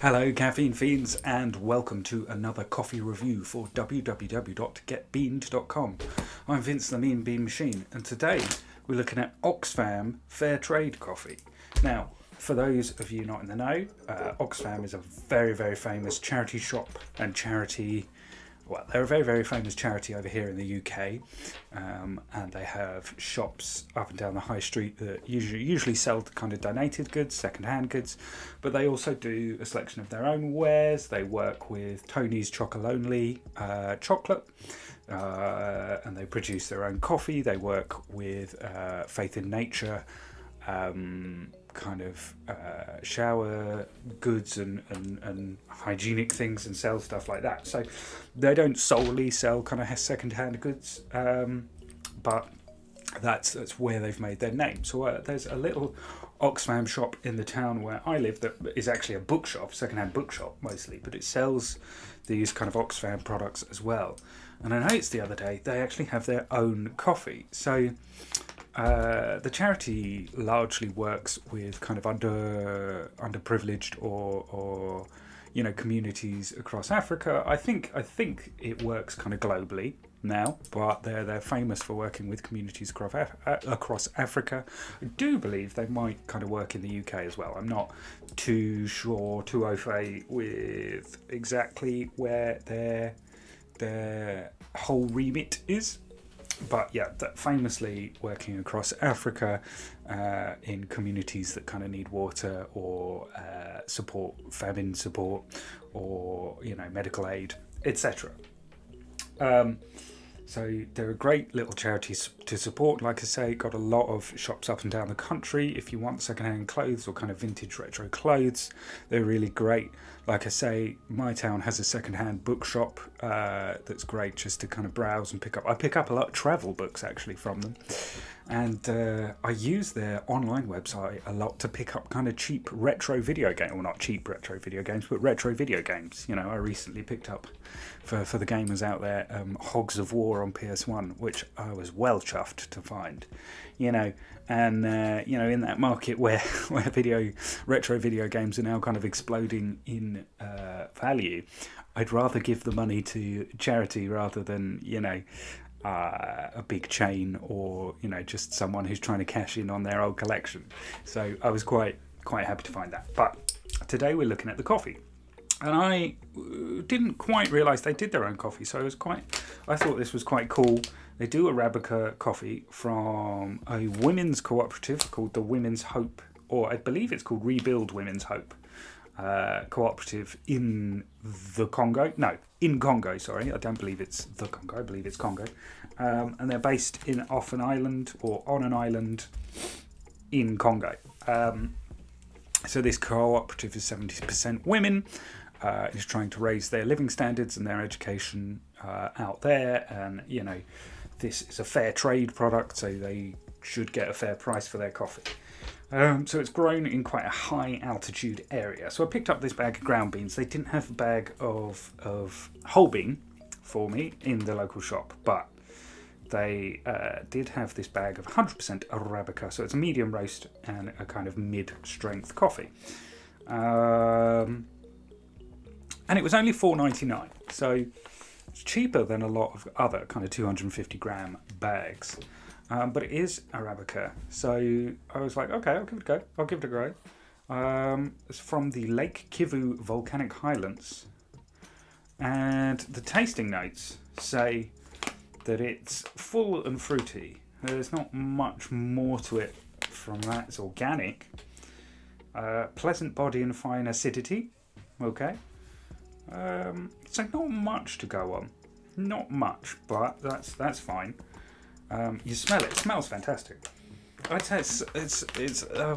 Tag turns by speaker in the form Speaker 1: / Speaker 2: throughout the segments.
Speaker 1: Hello, caffeine fiends, and welcome to another coffee review for www.getbeaned.com. I'm Vince the Mean Bean Machine, and today we're looking at Oxfam Fair Trade Coffee. Now, for those of you not in the know, Oxfam is a very, very famous charity shop and charity. Well, they're a very, very famous charity over here in the UK, and they have shops up and down the high street that usually sell kind of donated goods, second-hand goods, but they also do a selection of their own wares. They work with Tony's Chocolonely chocolate, and they produce their own coffee. They work with Faith in Nature, shower goods and hygienic things, and sell stuff like that. So they don't solely sell kind of second-hand goods, but that's where they've made their name. So there's a little Oxfam shop in the town where I live that is actually a bookshop, second-hand bookshop mostly, but it sells these kind of Oxfam products as well. And I noticed the other day they actually have their own coffee. So the charity largely works with kind of underprivileged or communities across Africa. I think it works kind of globally now, but they're famous for working with communities across Africa. I do believe they might kind of work in the UK as well. I'm not too sure, too au fait with exactly where their whole remit is. But yeah, that famously working across Africa in communities that kind of need water or support, famine support, or medical aid, etc. So they're a great little charity to support. Like I say, got a lot of shops up and down the country. If you want second-hand clothes or kind of vintage retro clothes, they're really great. Like I say, my town has a second-hand bookshop that's great just to kind of browse and pick up. I pick up a lot of travel books actually from them. And I use their online website a lot to pick up kind of cheap retro video games. Well, not cheap retro video games, but retro video games. I recently picked up, for the gamers out there, Hogs of War on PS1, which I was well chuffed to find. And in that market where retro video games are now kind of exploding in value, I'd rather give the money to charity rather than, a big chain or just someone who's trying to cash in on their old collection. So I was quite happy to find that. But today we're looking at the coffee, and I didn't quite realise they did their own coffee, so I thought this was quite cool. They do Arabica coffee from a women's cooperative called the Women's Hope, or I believe it's called Rebuild Women's Hope cooperative in the Congo. No, in Congo, sorry. I don't believe it's the Congo. I believe it's Congo. And they're based off an island or on an island in Congo. So this cooperative is 70% women. Is trying to raise their living standards and their education out there. And, this is a fair trade product, so they should get a fair price for their coffee. So it's grown in quite a high altitude area. So I picked up this bag of ground beans. They didn't have a bag of whole bean for me in the local shop, but they did have this bag of 100% Arabica. So it's a medium roast and a kind of mid-strength coffee. And it was only $4.99. So it's cheaper than a lot of other kind of 250 gram bags. But it is Arabica, so I was like, okay, I'll give it a go. It's from the Lake Kivu Volcanic Highlands, and the tasting notes say that it's full and fruity. There's not much more to it from that. It's organic, pleasant body and fine acidity. Okay, so not much to go on, not much, but that's fine. You smell it. It smells fantastic. I'd say it's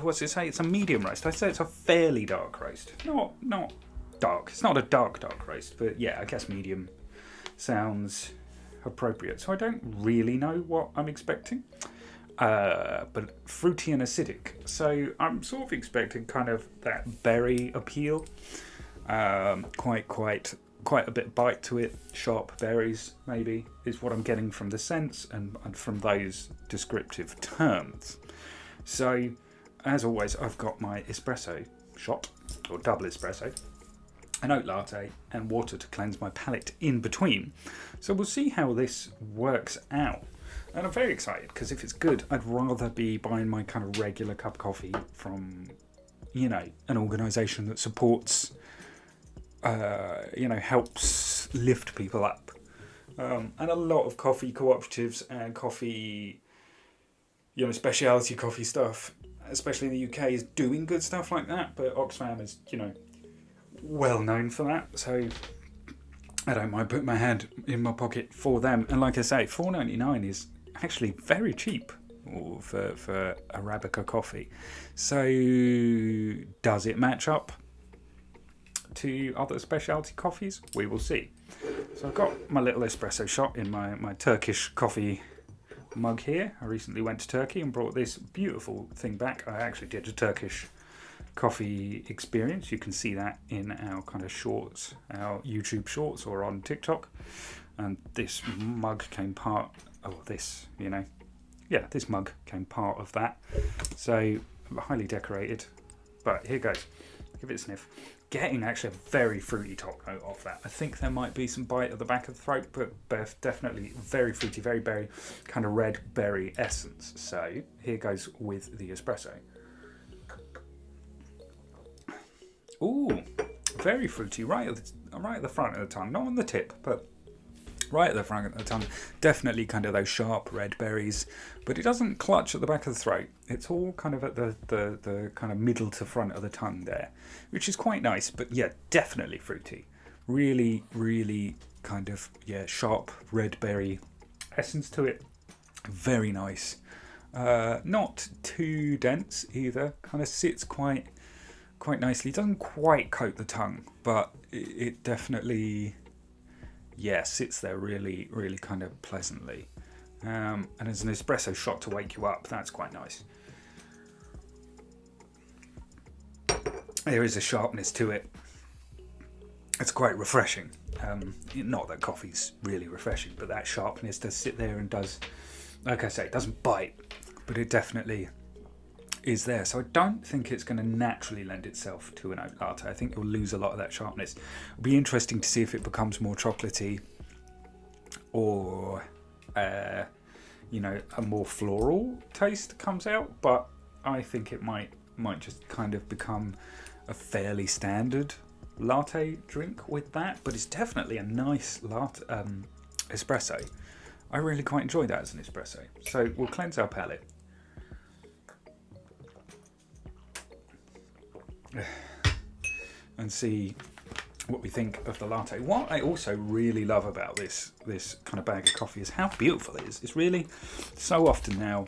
Speaker 1: what's it say? It's a medium roast. I'd say it's a fairly dark roast. Not dark. It's not a dark roast, but yeah, I guess medium sounds appropriate. So I don't really know what I'm expecting. But fruity and acidic. So I'm sort of expecting kind of that berry appeal. Quite a bit of bite to it, sharp berries maybe, is what I'm getting from the scents and from those descriptive terms. So, as always, I've got my espresso shot, or double espresso, an oat latte, and water to cleanse my palate in between. So we'll see how this works out. And I'm very excited because if it's good, I'd rather be buying my kind of regular cup of coffee from, an organisation that supports, helps lift people up. And a lot of coffee cooperatives and coffee, specialty coffee stuff, especially in the UK, is doing good stuff like that. But Oxfam is, well known for that. So I don't mind putting my hand in my pocket for them. And like I say, $4.99 is actually very cheap for Arabica coffee. So does it match up to other specialty coffees? We will see. So I've got my little espresso shot in my Turkish coffee mug here. I recently went to Turkey and brought this beautiful thing back. I actually did a Turkish coffee experience. You can see that in our kind of shorts, our YouTube shorts, or on TikTok. And this mug came part of this, this mug came part of that. So highly decorated. But here goes. Give it a sniff. Getting actually a very fruity top note off that. I think there might be some bite at the back of the throat, but definitely very fruity, very berry, kind of red berry essence. So here goes with the espresso. Ooh, very fruity, right at the front of the tongue, not on the tip, but right at the front of the tongue. Definitely kind of those sharp red berries, but it doesn't clutch at the back of the throat. It's all kind of at the kind of middle to front of the tongue there, which is quite nice. But yeah, definitely fruity. Really, really kind of, sharp red berry essence to it. Very nice. Not too dense either. Kind of sits quite nicely. It doesn't quite coat the tongue, but it definitely, sits there really, really kind of pleasantly. And as an espresso shot to wake you up, that's quite nice. There is a sharpness to it. It's quite refreshing. Not that coffee's really refreshing, but that sharpness does sit there and does, like I say, it doesn't bite, but it definitely is there. So I don't think it's going to naturally lend itself to an oat latte. I think you'll lose a lot of that sharpness. It'll be interesting to see if it becomes more chocolatey or a more floral taste comes out, but I think it might just kind of become a fairly standard latte drink with that. But it's definitely a nice latte espresso. I really quite enjoy that as an espresso. So we'll cleanse our palate. And see what we think of the latte. What I also really love about this kind of bag of coffee is how beautiful it is. It's really, so often now,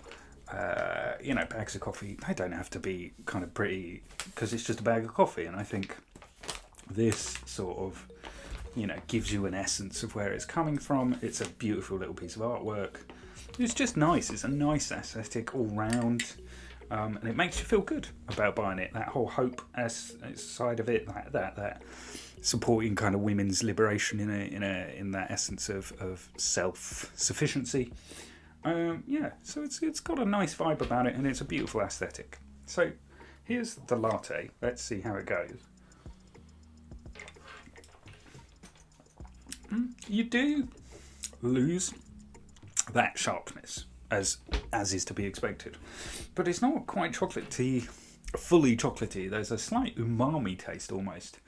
Speaker 1: bags of coffee, they don't have to be kind of pretty because it's just a bag of coffee. And I think this sort of, gives you an essence of where it's coming from. It's a beautiful little piece of artwork. It's just nice. It's a nice aesthetic all round. And it makes you feel good about buying it. That whole hope side of it, that supporting kind of women's liberation in that essence of self-sufficiency. So it's got a nice vibe about it, and it's a beautiful aesthetic. So here's the latte. Let's see how it goes. You do lose that sharpness, as is to be expected, but it's not quite chocolatey, fully chocolatey. There's a slight umami taste, almost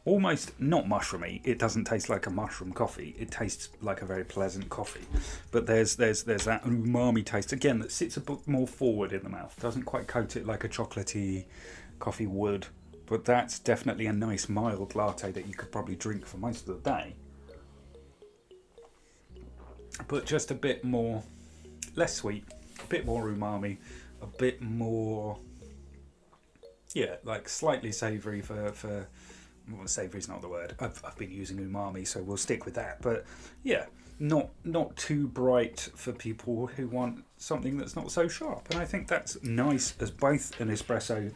Speaker 1: not mushroomy. It doesn't taste like a mushroom coffee. It tastes like a very pleasant coffee, but there's that umami taste again that sits a bit more forward in the mouth. Doesn't quite coat it like a chocolatey coffee would, but that's definitely a nice mild latte that you could probably drink for most of the day, but just a bit more, less sweet, a bit more umami, a bit more, like slightly savoury for well, savoury's not the word. I've been using umami, so we'll stick with that. But not too bright for people who want something that's not so sharp. And I think that's nice as both an espresso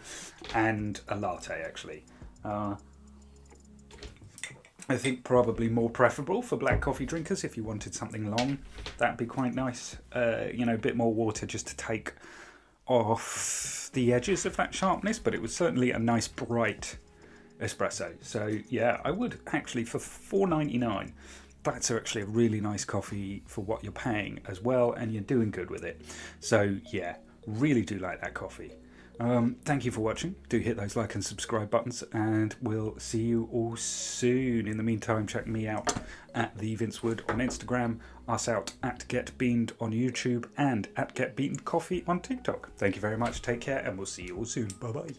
Speaker 1: and a latte, actually. I think probably more preferable for black coffee drinkers. If you wanted something long, that'd be quite nice. A bit more water just to take off the edges of that sharpness, but it was certainly a nice bright espresso. So yeah, I would actually, for $4.99, that's actually a really nice coffee for what you're paying as well, and you're doing good with it. So yeah, really do like that coffee. Thank you for watching. Do hit those like and subscribe buttons, and we'll see you all soon. In the meantime, check me out at the Vince Wood on Instagram, us out at Get Beaned on YouTube, and at Get Beaned Coffee on TikTok. Thank you very much. Take care, and we'll see you all soon. Bye bye.